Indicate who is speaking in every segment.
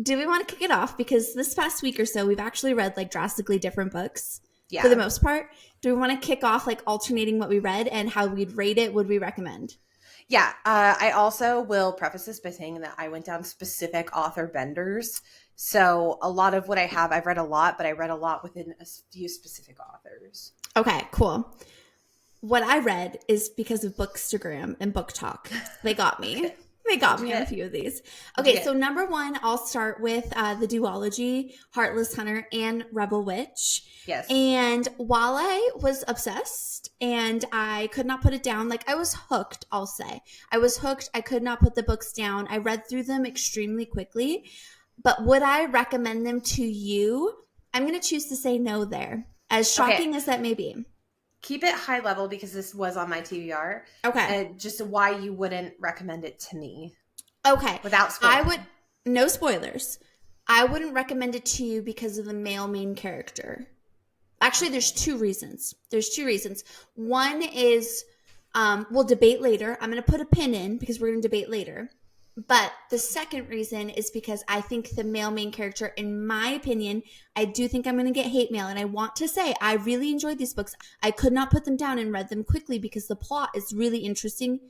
Speaker 1: do we want to kick it off? Because this past week or so, we've actually read like drastically different books for the most part. Do we want to kick off like alternating what we read and how we'd rate it? Would we recommend?
Speaker 2: Yeah. I also will preface this by saying that I went down specific author benders. So a lot of what I have, I've read a lot, but I read a lot within a few specific authors.
Speaker 1: Okay, cool. What I read is because of Bookstagram and BookTok. They got me.
Speaker 2: Okay.
Speaker 1: They got me on a few of these. Okay, so number one, I'll start with the duology, Heartless Hunter and Rebel Witch.
Speaker 2: Yes.
Speaker 1: And while I was obsessed and I could not put it down, like I was hooked, I'll say. I was hooked. I could not put the books down. I read through them extremely quickly. But would I recommend them to you? I'm going to choose to say no there. As shocking as that may be.
Speaker 2: Keep it high level because this was on my TBR.
Speaker 1: Okay.
Speaker 2: And just why you wouldn't recommend it to me.
Speaker 1: Okay.
Speaker 2: Without spoilers.
Speaker 1: No spoilers. I wouldn't recommend it to you because of the male main character. Actually, there's two reasons. One is, we'll debate later. I'm going to put a pin in because we're going to debate later. But the second reason is because I think the male main character, in my opinion, I do think I'm going to get hate mail. And I want to say I really enjoyed these books. I could not put them down and read them quickly because the plot is really interesting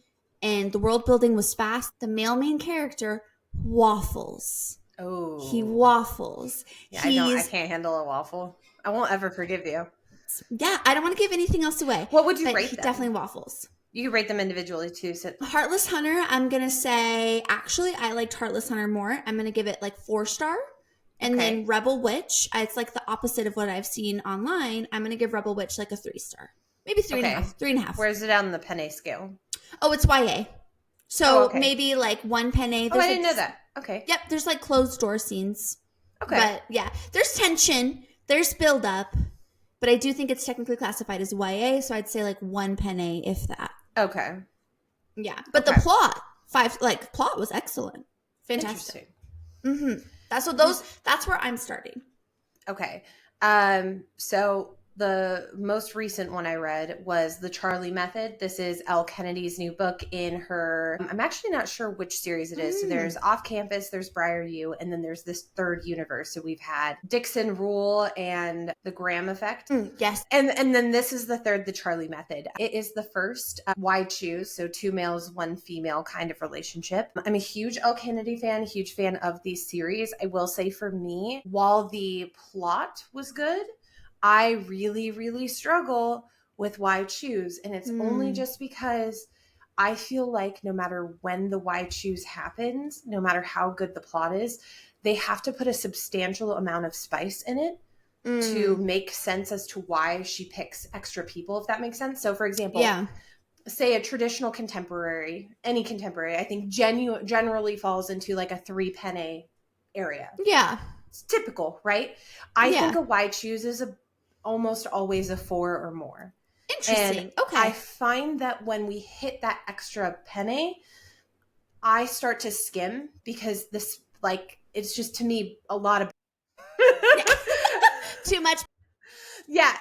Speaker 1: and the world building was fast. The male main character waffles.
Speaker 2: Oh.
Speaker 1: He waffles.
Speaker 2: Yeah, I can't handle a waffle. I won't ever forgive you.
Speaker 1: Yeah, I don't want to give anything else away.
Speaker 2: What would you rate them?
Speaker 1: He definitely waffles.
Speaker 2: You can rate them individually too. So.
Speaker 1: Heartless Hunter, I'm going to say, actually, I liked Heartless Hunter more. I'm going to give it like 4-star. And then Rebel Witch, it's like the opposite of what I've seen online. I'm going to give Rebel Witch like a 3-star. Maybe 3.5. 3.5.
Speaker 2: Where's it on the penne scale?
Speaker 1: Oh, it's YA. So maybe like 1 penne.
Speaker 2: I didn't know that. Okay.
Speaker 1: Yep, there's like closed door scenes.
Speaker 2: Okay.
Speaker 1: But yeah, there's tension. There's build up. But I do think it's technically classified as YA. So I'd say like 1 penne, if that.
Speaker 2: Okay.
Speaker 1: Yeah, but the plot was excellent, fantastic.
Speaker 2: Interesting.
Speaker 1: That's where I'm starting.
Speaker 2: Okay. So the most recent one I read was The Charlie Method. This is Elle Kennedy's new book in her, I'm actually not sure which series it is. So there's Off Campus, there's Briar U, and then there's this third universe. So we've had Dixon Rule and The Graham Effect.
Speaker 1: Yes.
Speaker 2: And then this is the third, The Charlie Method. It is the first Why Choose, so 2 males, 1 female kind of relationship. I'm a huge Elle Kennedy fan, huge fan of these series. I will say for me, while the plot was good, I really, really struggle with Why Choose. And it's only just because I feel like no matter when the Why Choose happens, no matter how good the plot is, they have to put a substantial amount of spice in it to make sense as to why she picks extra people, if that makes sense. So for example, say a traditional contemporary, any contemporary, I think generally falls into like a 3 penne area.
Speaker 1: Yeah.
Speaker 2: It's typical, right? I think a Why Choose is almost always a 4 or more.
Speaker 1: Interesting.
Speaker 2: And
Speaker 1: okay.
Speaker 2: I find that when we hit that extra penne, I start to skim because this, like, it's just to me a lot of
Speaker 1: too much.
Speaker 2: Yeah.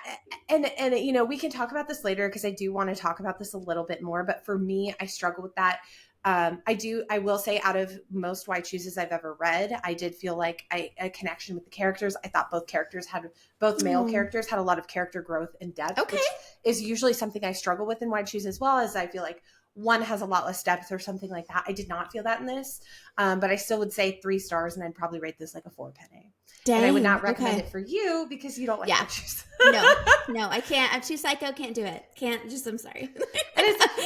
Speaker 2: And you know, we can talk about this later because I do want to talk about this a little bit more. But for me, I struggle with that. I will say out of most Why Chooses I've ever read, I did feel like a connection with the characters. I thought both male characters had a lot of character growth and depth, which is usually something I struggle with in Why Choose as well, as I feel like one has a lot less depth or something like that. I did not feel that in this, but I still would say 3 stars, and I'd probably rate this like a 4 penne.
Speaker 1: Dang,
Speaker 2: and I would not recommend it for you because you don't like Why Choose.
Speaker 1: No, I can't. I'm too psycho. Can't do it. I'm sorry.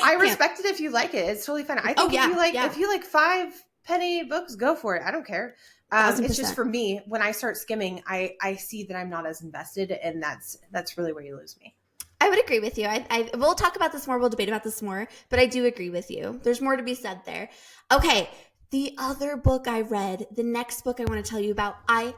Speaker 2: I respect it if you like it. It's totally fine. I think if you like 5 penne books, go for it. I don't care. It's just for me, when I start skimming, I see that I'm not as invested, and that's really where you lose me.
Speaker 1: I would agree with you. We'll talk about this more. We'll debate about this more, but I do agree with you. There's more to be said there. Okay. The other book I read, the next book I want to tell you about, I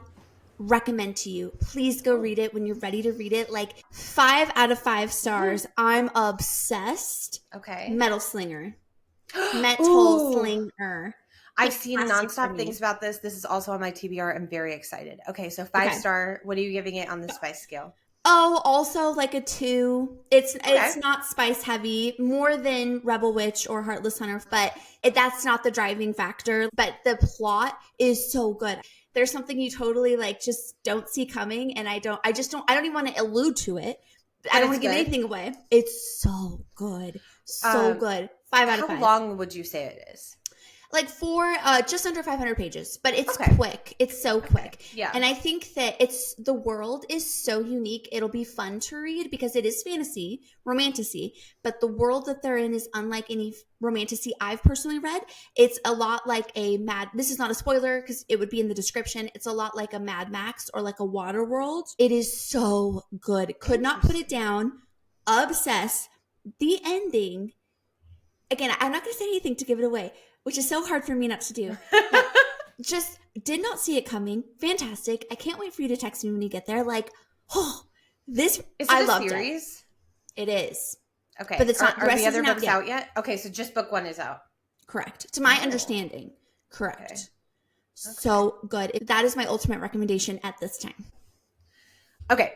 Speaker 1: recommend to you. Please go read it when you're ready to read it. Like 5 out of 5 stars. I'm obsessed.
Speaker 2: Okay.
Speaker 1: Metal Slinger. Metal Slinger.
Speaker 2: I've seen nonstop things about this. This is also on my TBR. I'm very excited. Okay, so 5-star. What are you giving it on the spice scale?
Speaker 1: Oh, also like a 2. It's
Speaker 2: Okay.
Speaker 1: not spice heavy, more than Rebel Witch or Heartless Hunter, but that's not the driving factor. But the plot is so good. There's something you totally like just don't see coming, and I don't even want to allude to it. I
Speaker 2: But
Speaker 1: don't
Speaker 2: it's
Speaker 1: want to give
Speaker 2: good.
Speaker 1: anything away. It's so good. So good. 5 out of 5.
Speaker 2: How long would you say it is?
Speaker 1: Like just under 500 pages, but it's
Speaker 2: Okay.
Speaker 1: quick. It's so quick.
Speaker 2: Yeah.
Speaker 1: And I think that the world is so unique. It'll be fun to read because it is fantasy, romantasy, but the world that they're in is unlike any romantasy I've personally read. It's a lot like this is not a spoiler because it would be in the description. It's a lot like a Mad Max or like a Waterworld. It is so good. Could not put it down. Obsessed. The ending. Again, I'm not going to say anything to give it away, which is so hard for me not to do. Just did not see it coming. Fantastic. I can't wait for you to text me when you get there. Like, this,
Speaker 2: Is it
Speaker 1: I
Speaker 2: a
Speaker 1: loved
Speaker 2: series?
Speaker 1: It is.
Speaker 2: Okay.
Speaker 1: But it's not,
Speaker 2: are the other books
Speaker 1: yet.
Speaker 2: out yet? Okay, so just book 1 is out.
Speaker 1: Correct. To my understanding. Correct. Okay. So good. That is my ultimate recommendation at this time.
Speaker 2: Okay.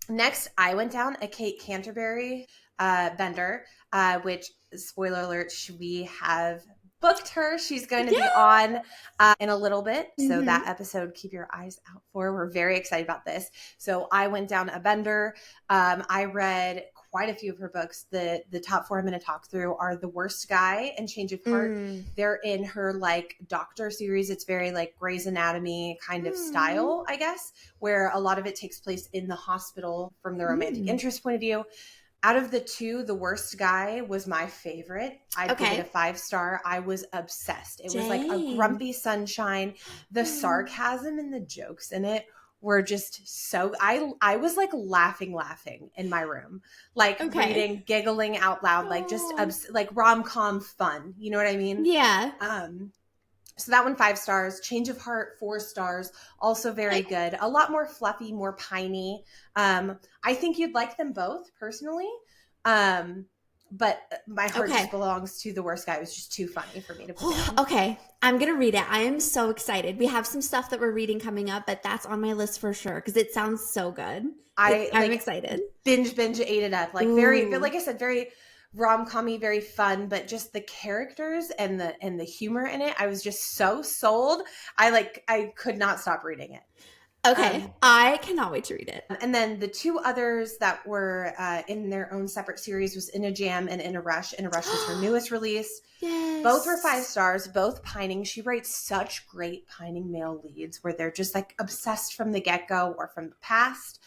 Speaker 2: Next, I went down a Kate Canterbary bender, which, spoiler alert, we have booked her. She's going to be on in a little bit. So that episode, keep your eyes out for. We're very excited about this. So I went down a bender. I read quite a few of her books. The top 4 I'm going to talk through are The Worst Guy and Change of Heart. They're in her like doctor series. It's very like Grey's Anatomy kind of style, I guess, where a lot of it takes place in the hospital from the romantic interest point of view. Out of the 2, The Worst Guy was my favorite. I'd give it a 5-star. I was obsessed. It was like a grumpy sunshine. The sarcasm and the jokes in it were just so, I was like laughing in my room, like reading, giggling out loud, like just like rom-com fun. You know what I mean?
Speaker 1: Yeah.
Speaker 2: So that one 5 stars. Change of Heart 4 stars. Also very good. A lot more fluffy, more piney. I think you'd like them both personally. But my heart just belongs to The Worst Guy. It was just too funny for me to put down.
Speaker 1: Okay. I'm going to read it. I am so excited. We have some stuff that we're reading coming up, but that's on my list for sure because it sounds so good. I'm excited. Binge
Speaker 2: ate it up. Like very, but like I said, very rom-com-y, very fun, but just the characters and the humor in it, I was just so sold. I could not stop reading it.
Speaker 1: Okay. I cannot wait to read it.
Speaker 2: And then the 2 others that were in their own separate series was In a Jam and In a Rush. In a Rush was her newest release.
Speaker 1: Yes.
Speaker 2: Both were 5 stars, both pining. She writes such great pining male leads where they're just like obsessed from the get-go or from the past.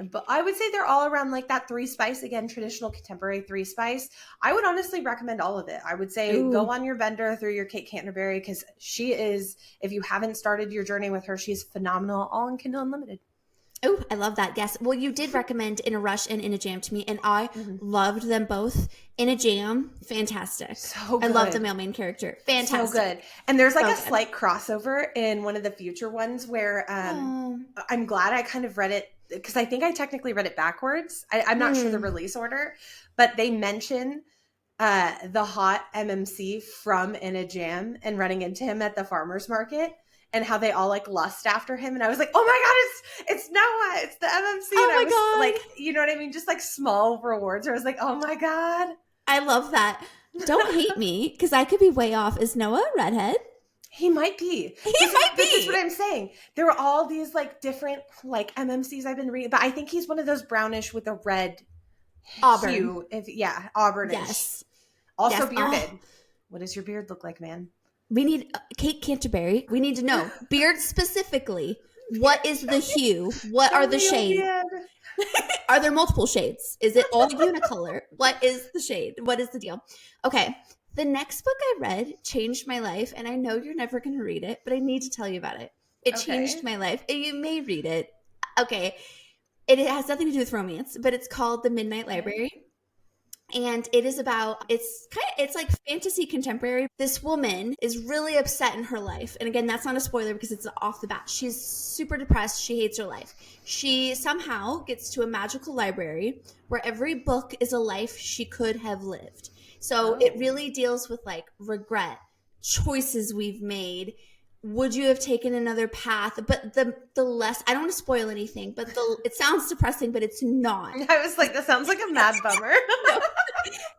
Speaker 2: But I would say they're all around like that 3 spice, again, traditional contemporary 3 spice. I would honestly recommend all of it. I would say go on your vendor through your Kate Canterbary because she is, if you haven't started your journey with her, she's phenomenal, all in Kindle Unlimited.
Speaker 1: Oh, I love that. Yes. Well, you did recommend In a Rush and In a Jam to me, and I loved them both. In a Jam, fantastic.
Speaker 2: So good.
Speaker 1: I love the male main character. Fantastic.
Speaker 2: So good. And there's like a slight crossover in one of the future ones where I'm glad I kind of read it because I think I technically read it backwards. I'm not sure the release order, but they mention the hot MMC from In a Jam and running into him at the farmer's market and how they all like lust after him. And I was like, oh my God, it's Noah. It's the MMC.
Speaker 1: Oh
Speaker 2: and
Speaker 1: my
Speaker 2: I was
Speaker 1: God.
Speaker 2: like, you know what I mean? Just like small rewards where I was like, oh my God.
Speaker 1: I love that. Don't hate me because I could be way off. Is Noah a redhead?
Speaker 2: He might be. This is what I'm saying. There are all these like different like MMCs I've been reading, but I think he's one of those brownish with a red
Speaker 1: Auburn
Speaker 2: hue. Auburnish.
Speaker 1: Yes.
Speaker 2: Also bearded. What does your beard look like, man?
Speaker 1: We need Kate Canterbary. We need to know beard specifically. What is the hue? What are the shades? Are there multiple shades? Is it all unicolor? What is the shade? What is the deal? Okay. The next book I read changed my life, and I know you're never going to read it, but I need to tell you about it. It changed my life. You may read it. Okay. It has nothing to do with romance, but it's called The Midnight Library. And it is about, it's like fantasy contemporary. This woman is really upset in her life. And again, that's not a spoiler because it's off the bat. She's super depressed. She hates her life. She somehow gets to a magical library where every book is a life she could have lived. So it really deals with like regret, choices we've made, would you have taken another path? But the less, I don't want to spoil anything, but it sounds depressing, but it's not.
Speaker 2: I was like, that sounds like a mad bummer.
Speaker 1: No.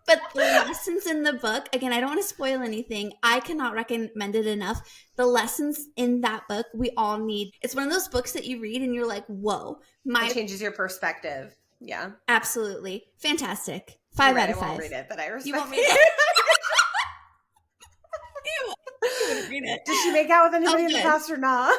Speaker 1: But the lessons in the book, again, I don't want to spoil anything. I cannot recommend it enough. The lessons in that book, we all need. It's one of those books that you read and you're like, whoa.
Speaker 2: It changes your perspective. Yeah.
Speaker 1: Absolutely. Fantastic. 5 out of 5.
Speaker 2: I won't read it, but I respect
Speaker 1: You won't read
Speaker 2: it.
Speaker 1: it? Read it.
Speaker 2: Did she make out with anybody in the past or not?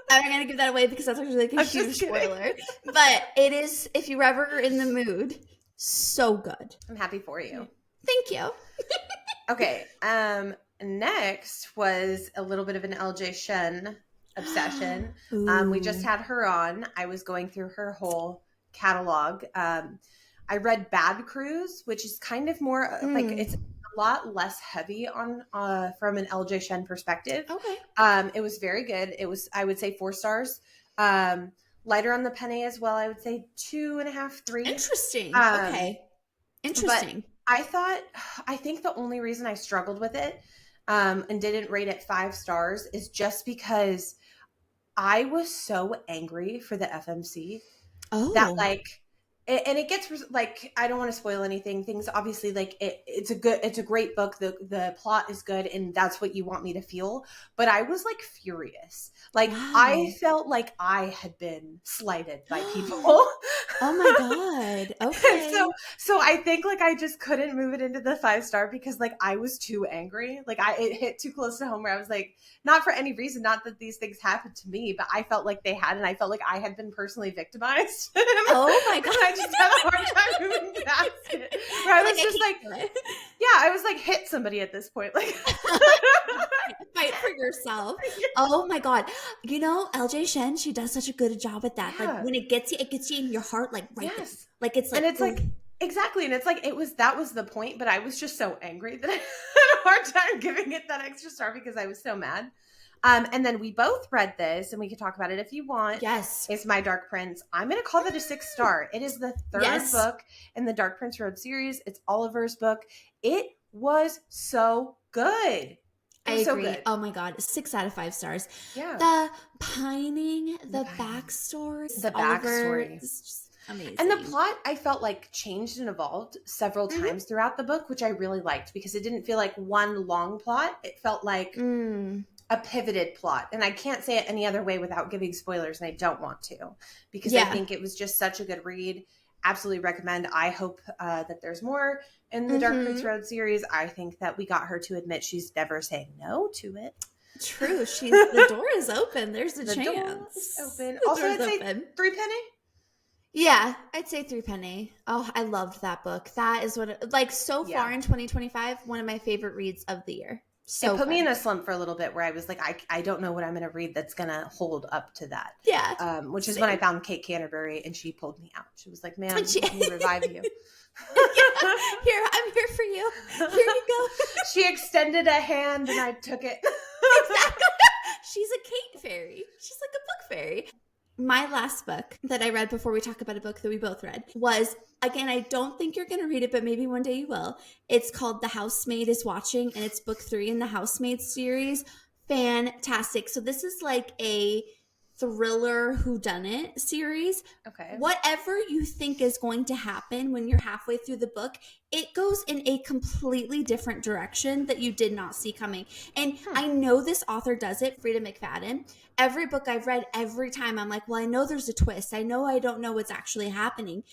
Speaker 1: I'm not going to give that away because that's actually like a huge spoiler. But it is, if you're ever in the mood, so good.
Speaker 2: I'm happy for you.
Speaker 1: Thank you.
Speaker 2: Okay. Next was a little bit of an LJ Shen obsession. We just had her on. I was going through her whole catalog. I read Bad Cruise, which is kind of more like it's a lot less heavy on from an LJ Shen perspective.
Speaker 1: Okay.
Speaker 2: It was very good. It was, I would say, 4 stars. Lighter on the penny as well. I would say 2.5, 3.
Speaker 1: Interesting. Okay. Interesting.
Speaker 2: But I think the only reason I struggled with it and didn't rate it 5 stars is just because I was so angry for the FMC that like, and it gets like, I don't want to spoil anything. Things obviously like it's a great book. The plot is good and that's what you want me to feel. But I was like furious. Like I felt like I had been slighted by people.
Speaker 1: Oh my God. Okay.
Speaker 2: So I think like I just couldn't move it into the 5-star because like I was too angry. Like it hit too close to home where I was like, not for any reason, not that these things happened to me, but I felt like they had, and I felt like I had been personally victimized.
Speaker 1: Oh my God.
Speaker 2: I just had a hard time moving past it. Where I was just like, I was like, hit somebody at this point. Like,
Speaker 1: fight for yourself. Oh my God. You know, LJ Shen, she does such a good job at that.
Speaker 2: Yeah.
Speaker 1: Like when it gets you in your heart, like right there. Like it's like,
Speaker 2: and it's like, exactly. And it's like, that was the point, but I was just so angry that I had a hard time giving it that extra star because I was so mad. And then we both read this, and we can talk about it if you want.
Speaker 1: Yes.
Speaker 2: It's My Dark Prince. I'm going to call that a 6-star. It is the 3rd book in the Dark Prince Road series. It's Oliver's book. It was so good.
Speaker 1: I agree.
Speaker 2: So good.
Speaker 1: Oh my God. 6 out of 5 stars.
Speaker 2: Yeah.
Speaker 1: The pining, the backstory.
Speaker 2: The backstory.
Speaker 1: It's just amazing.
Speaker 2: And the plot, I felt like changed and evolved several times throughout the book, which I really liked because it didn't feel like one long plot. It felt like a pivoted plot. And I can't say it any other way without giving spoilers, and I don't want to because I think it was just such a good read. Absolutely recommend. I hope that there's more in the Dark Prince Road series. I think that we got her to admit she's never saying no to it.
Speaker 1: True. The door is open. There's a chance.
Speaker 2: Door is open. Also, I'd say 3 penny.
Speaker 1: Yeah, I'd say 3 penny. Oh, I loved that book. That is what, so far in 2025, one of my favorite reads of the year. So
Speaker 2: it put me in a slump for a little bit where I was like, I don't know what I'm going to read that's going to hold up to that.
Speaker 1: Yeah.
Speaker 2: Which is when I found Kate Canterbary, and she pulled me out. She was like, man, let me revive you.
Speaker 1: Here, I'm here for you. Here you go.
Speaker 2: She extended a hand and I took it.
Speaker 1: Exactly. She's a Kate fairy. She's like a book fairy. My last book that I read before we talk about a book that we both read was, again, I don't think you're going to read it, but maybe one day you will. It's called The Housemaid is Watching, and it's book 3 in the Housemaid series. Fantastic. So this is like a thriller whodunit series.
Speaker 2: Okay.
Speaker 1: Whatever you think is going to happen when you're halfway through the book, it goes in a completely different direction that you did not see coming. And I know this author does it, Frida McFadden. Every book I've read, every time I'm like, well, I know there's a twist. I don't know what's actually happening.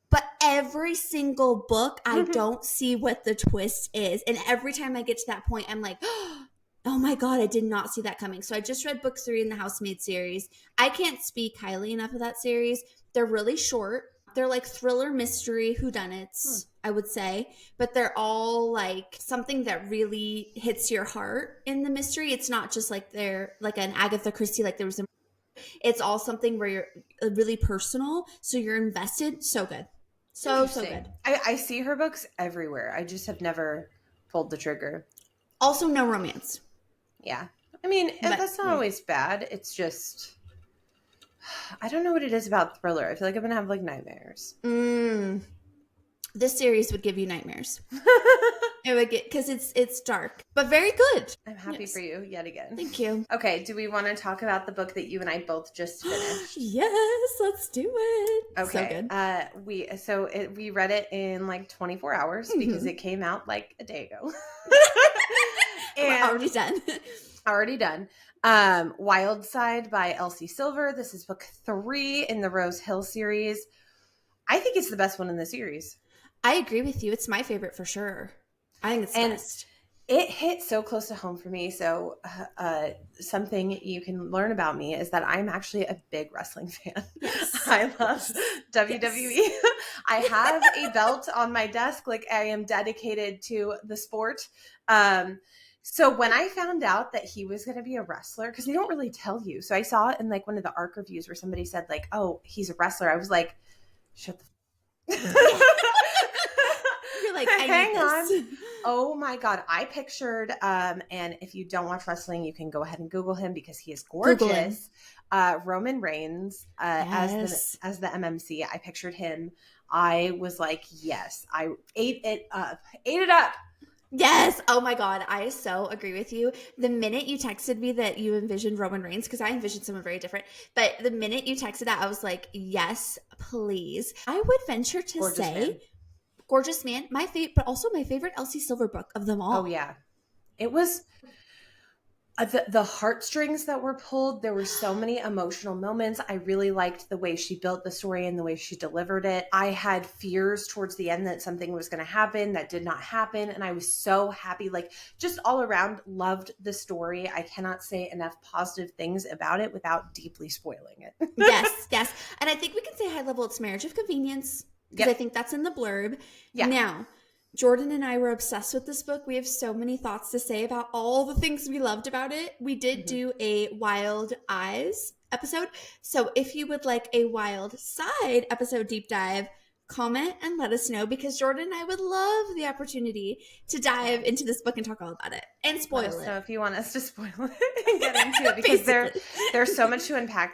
Speaker 1: But every single book, I don't see what the twist is. And every time I get to that point, I'm like, oh my God, I did not see that coming. So I just read book 3 in the Housemaid series. I can't speak highly enough of that series. They're really short. They're like thriller, mystery, whodunits, I would say. But they're all like something that really hits your heart in the mystery. It's not just like they're like an Agatha Christie, like there was a... It's all something where you're really personal. So you're invested. So good. So good.
Speaker 2: I see her books everywhere. I just have never pulled the trigger.
Speaker 1: Also, no romance.
Speaker 2: Yeah. I mean, that's not always bad. It's just, I don't know what it is about thriller. I feel like I'm going to have like nightmares.
Speaker 1: This series would give you nightmares. It would get, because it's dark, but very good.
Speaker 2: I'm happy for you yet again.
Speaker 1: Thank you.
Speaker 2: Okay, do we want to talk about the book that you and I both just finished?
Speaker 1: Yes, let's do it.
Speaker 2: Okay.
Speaker 1: So good.
Speaker 2: We read it in like 24 hours because it came out like a day ago.
Speaker 1: We're already done.
Speaker 2: Already done. Wild Side by Elsie Silver. This is book 3 in the Rose Hill series. I think it's the best one in the series.
Speaker 1: I agree with you. It's my favorite for sure. I think it's the best.
Speaker 2: It hit so close to home for me. So something you can learn about me is that I'm actually a big wrestling fan.
Speaker 1: Yes.
Speaker 2: I love WWE. Yes. I have a belt on my desk. Like, I am dedicated to the sport. So when I found out that he was going to be a wrestler, because they don't really tell you. So I saw it in like one of the ARC reviews where somebody said like, oh, he's a wrestler. I was like, shut the
Speaker 1: You're like,
Speaker 2: hang on. Oh my God. I pictured, and if you don't watch wrestling, you can go ahead and Google him because he is gorgeous. Roman Reigns,
Speaker 1: yes.
Speaker 2: as the MMC. I pictured him. I was like, yes, I ate it up.
Speaker 1: Yes. Oh my God. I so agree with you. The minute you texted me that you envisioned Roman Reigns, because I envisioned someone very different, but the minute you texted that, I was like, yes, please. I would venture to gorgeous man, my favorite, but also my favorite Elsie Silver book of them all.
Speaker 2: Oh yeah. It was the heartstrings that were pulled. There were so many emotional moments. I really liked the way she built the story and the way she delivered it. I had fears towards the end that something was going to happen that did not happen. And I was so happy, like just all around loved the story. I cannot say enough positive things about it without deeply spoiling it.
Speaker 1: Yes. And I think we can say high level, it's marriage of convenience. Because I think that's in the blurb.
Speaker 2: Yeah.
Speaker 1: Now, Jordan and I were obsessed with this book. We have so many thoughts to say about all the things we loved about it. We did do a Wild Eyes episode. So if you would like a Wild Side episode deep dive, comment and let us know, because Jordan and I would love the opportunity to dive into this book and talk all about it and spoil it.
Speaker 2: So if you want us to spoil it and get into it, because there's so much to unpack.